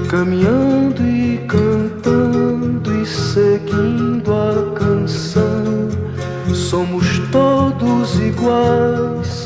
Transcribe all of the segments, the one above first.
caminhando e cantando e seguindo a canção. Somos todos iguais,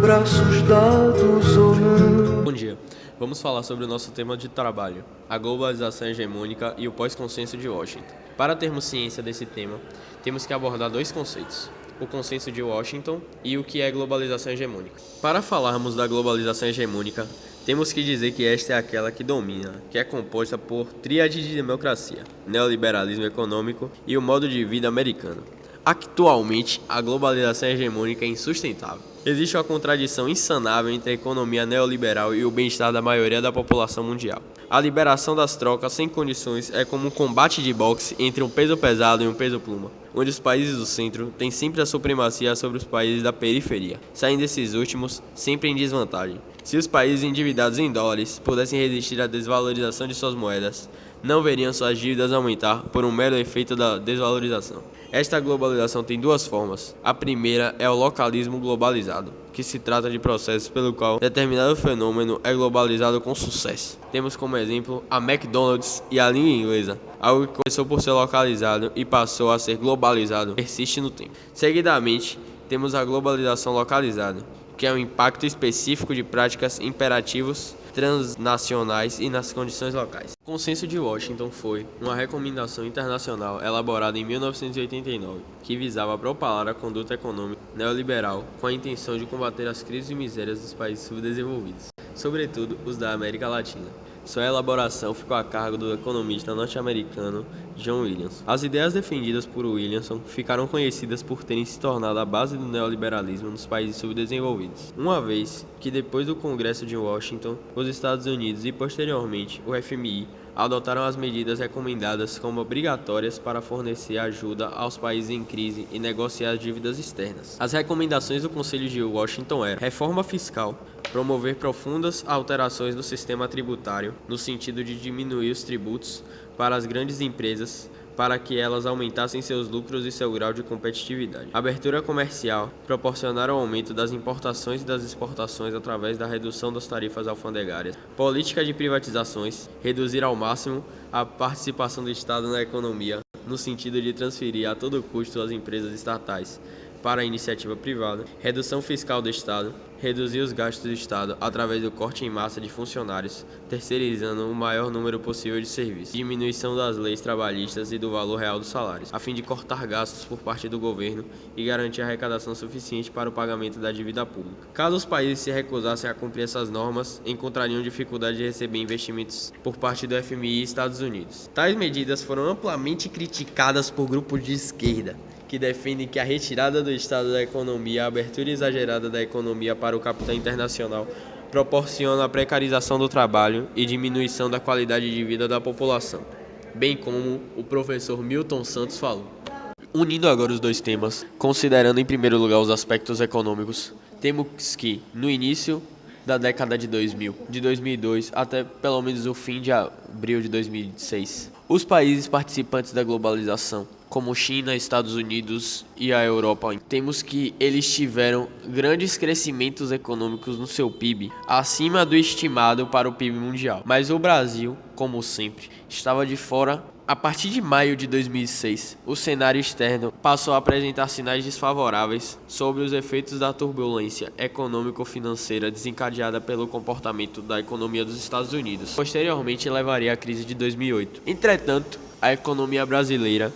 braços dados ou não. Bom dia, vamos falar sobre o nosso tema de trabalho, a globalização hegemônica e o pós-consenso de Washington. Para termos ciência desse tema, temos que abordar dois conceitos, o consenso de Washington e o que é globalização hegemônica. Para falarmos da globalização hegemônica, temos que dizer que esta é aquela que domina, que é composta por tríade de democracia, neoliberalismo econômico e o modo de vida americano. Atualmente, a globalização hegemônica é insustentável. Existe uma contradição insanável entre a economia neoliberal e o bem-estar da maioria da população mundial. A liberação das trocas sem condições é como um combate de boxe entre um peso pesado e um peso pluma, onde os países do centro têm sempre a supremacia sobre os países da periferia, saindo esses últimos sempre em desvantagem. Se os países endividados em dólares pudessem resistir à desvalorização de suas moedas, não veriam suas dívidas aumentar por um mero efeito da desvalorização. Esta globalização tem duas formas. A primeira é o localismo globalizado, que se trata de processos pelo qual determinado fenômeno é globalizado com sucesso. Temos como exemplo a McDonald's e a língua inglesa. Algo que começou por ser localizado e passou a ser globalizado persiste no tempo. Seguidamente, temos a globalização localizada, que é um impacto específico de práticas imperativos transnacionais e nas condições locais. O Consenso de Washington foi uma recomendação internacional elaborada em 1989, que visava propalar a conduta econômica neoliberal com a intenção de combater as crises e misérias dos países subdesenvolvidos, sobretudo os da América Latina. Sua elaboração ficou a cargo do economista norte-americano John Williams. As ideias defendidas por Williamson ficaram conhecidas por terem se tornado a base do neoliberalismo nos países subdesenvolvidos, uma vez que depois do Congresso de Washington, os Estados Unidos e posteriormente o FMI adotaram as medidas recomendadas como obrigatórias para fornecer ajuda aos países em crise e negociar dívidas externas. As recomendações do Conselho de Washington eram: reforma fiscal, promover profundas alterações no sistema tributário, no sentido de diminuir os tributos para as grandes empresas, para que elas aumentassem seus lucros e seu grau de competitividade. Abertura comercial, proporcionar o aumento das importações e das exportações através da redução das tarifas alfandegárias. Política de privatizações, reduzir ao máximo a participação do Estado na economia, no sentido de transferir a todo custo as empresas estatais para a iniciativa privada. Redução fiscal do Estado, reduzir os gastos do Estado através do corte em massa de funcionários, terceirizando o maior número possível de serviços. Diminuição das leis trabalhistas e do valor real dos salários, a fim de cortar gastos por parte do governo e garantir arrecadação suficiente para o pagamento da dívida pública. Caso os países se recusassem a cumprir essas normas, encontrariam dificuldade de receber investimentos por parte do FMI e Estados Unidos. Tais medidas foram amplamente criticadas por grupos de esquerda, que defendem que a retirada do Estado da economia e a abertura exagerada da economia para o capital internacional proporciona a precarização do trabalho e diminuição da qualidade de vida da população, bem como o professor Milton Santos falou. Unindo agora os dois temas, considerando em primeiro lugar os aspectos econômicos, temos que, no início da década de 2000, de 2002 até pelo menos o fim de abril de 2006, os países participantes da globalização, como China, Estados Unidos e a Europa, temos que eles tiveram grandes crescimentos econômicos no seu PIB, acima do estimado para o PIB mundial. Mas o Brasil, como sempre, estava de fora. A partir de maio de 2006, o cenário externo passou a apresentar sinais desfavoráveis sobre os efeitos da turbulência econômico-financeira desencadeada pelo comportamento da economia dos Estados Unidos. Posteriormente, levaria à crise de 2008. Entretanto, a economia brasileira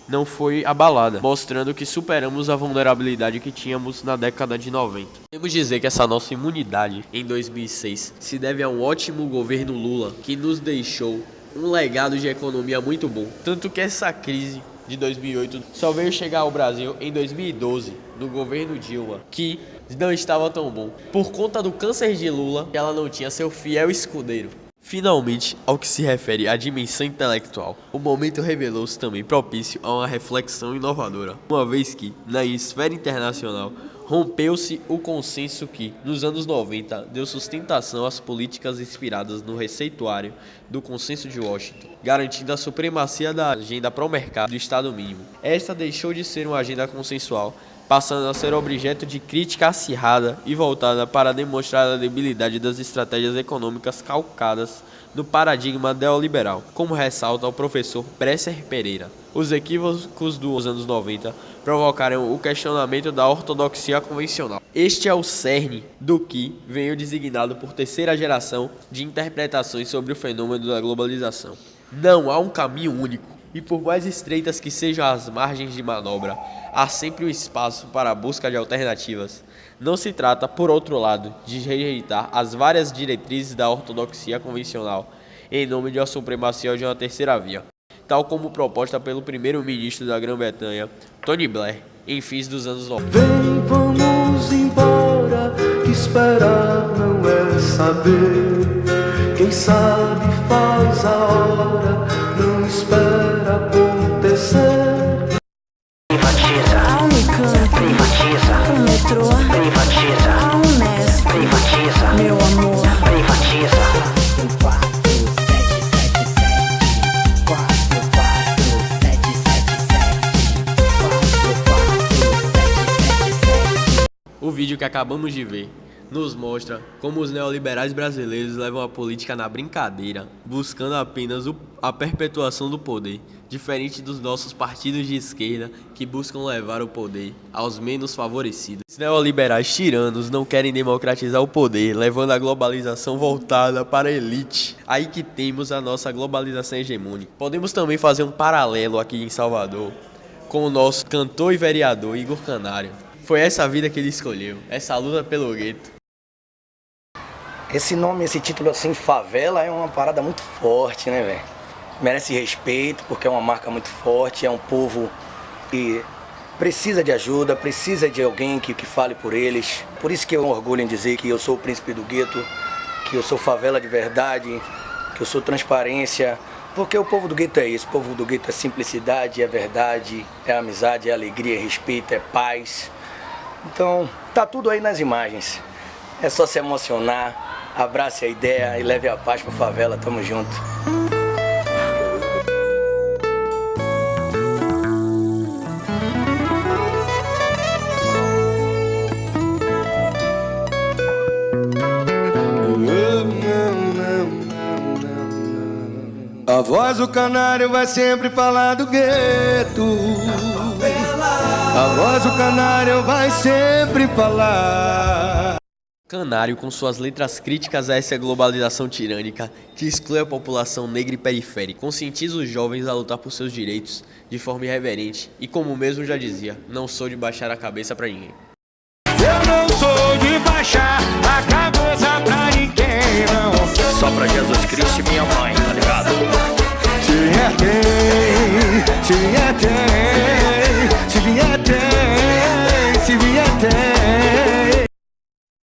não foi abalada, mostrando que superamos a vulnerabilidade que tínhamos na década de 90. Podemos dizer que essa nossa imunidade em 2006 se deve a um ótimo governo Lula, que nos deixou um legado de economia muito bom. Tanto que essa crise de 2008 só veio chegar ao Brasil em 2012, no governo Dilma, que não estava tão bom, por conta do câncer de Lula, que ela não tinha seu fiel escudeiro. Finalmente, ao que se refere à dimensão intelectual, o momento revelou-se também propício a uma reflexão inovadora, uma vez que, na esfera internacional, rompeu-se o consenso que, nos anos 90, deu sustentação às políticas inspiradas no receituário do Consenso de Washington, garantindo a supremacia da agenda pró-mercado do Estado mínimo. Esta deixou de ser uma agenda consensual passando a ser objeto de crítica acirrada e voltada para demonstrar a debilidade das estratégias econômicas calcadas no paradigma neoliberal, como ressalta o professor Bresser Pereira. Os equívocos dos anos 90 provocaram o questionamento da ortodoxia convencional. Este é o cerne do que veio designado por terceira geração de interpretações sobre o fenômeno da globalização. Não há um caminho único, e por mais estreitas que sejam as margens de manobra, há sempre um espaço para a busca de alternativas. Não se trata, por outro lado, de rejeitar as várias diretrizes da ortodoxia convencional em nome de uma supremacia de uma terceira via, tal como proposta pelo primeiro-ministro da Grã-Bretanha, Tony Blair, em fins dos anos 90. Vem, vamos embora, que esperar não é saber. Quem sabe faz a hora, não espera acontecer. Privatiza a Unicamp, privatiza o metrô, privatiza a Unesp, privatiza meu amor, privatiza. 44777. O vídeo que acabamos de ver nos mostra como os neoliberais brasileiros levam a política na brincadeira, buscando apenas a perpetuação do poder, diferente dos nossos partidos de esquerda que buscam levar o poder aos menos favorecidos. Os neoliberais tiranos não querem democratizar o poder, levando a globalização voltada para a elite. Aí que temos a nossa globalização hegemônica. Podemos também fazer um paralelo aqui em Salvador com o nosso cantor e vereador Igor Canário. Foi essa a vida que ele escolheu, essa luta pelo gueto. Esse nome, esse título assim, favela, é uma parada muito forte, né, velho? Merece respeito, porque é uma marca muito forte, é um povo que precisa de ajuda, precisa de alguém que fale por eles. Por isso que eu orgulho em dizer que eu sou o príncipe do gueto, que eu sou favela de verdade, que eu sou transparência, porque o povo do gueto é isso, o povo do gueto é simplicidade, é verdade, é amizade, é alegria, é respeito, é paz. Então, tá tudo aí nas imagens. É só se emocionar, abrace a ideia e leve a paz pra favela. Tamo junto. A voz do canário vai sempre falar do gueto. A voz do canário vai sempre falar. Canário, com suas letras críticas a essa globalização tirânica que exclui a população negra e periférica, conscientiza os jovens a lutar por seus direitos de forma irreverente e, como mesmo já dizia, não sou de baixar a cabeça pra ninguém. Eu não sou de baixar a cabeça pra ninguém, não. Só pra Jesus Cristo e minha mãe, tá ligado? Se vier tem, se vier tem, se vier tem, se vier tem.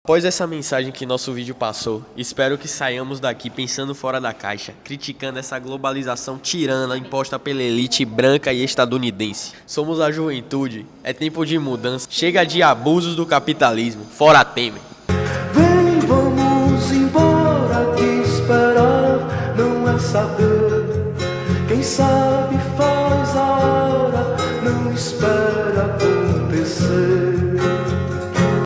Após essa mensagem que nosso vídeo passou, espero que saiamos daqui pensando fora da caixa, criticando essa globalização tirana imposta pela elite branca e estadunidense. Somos a juventude, é tempo de mudança, chega de abusos do capitalismo, fora Temer.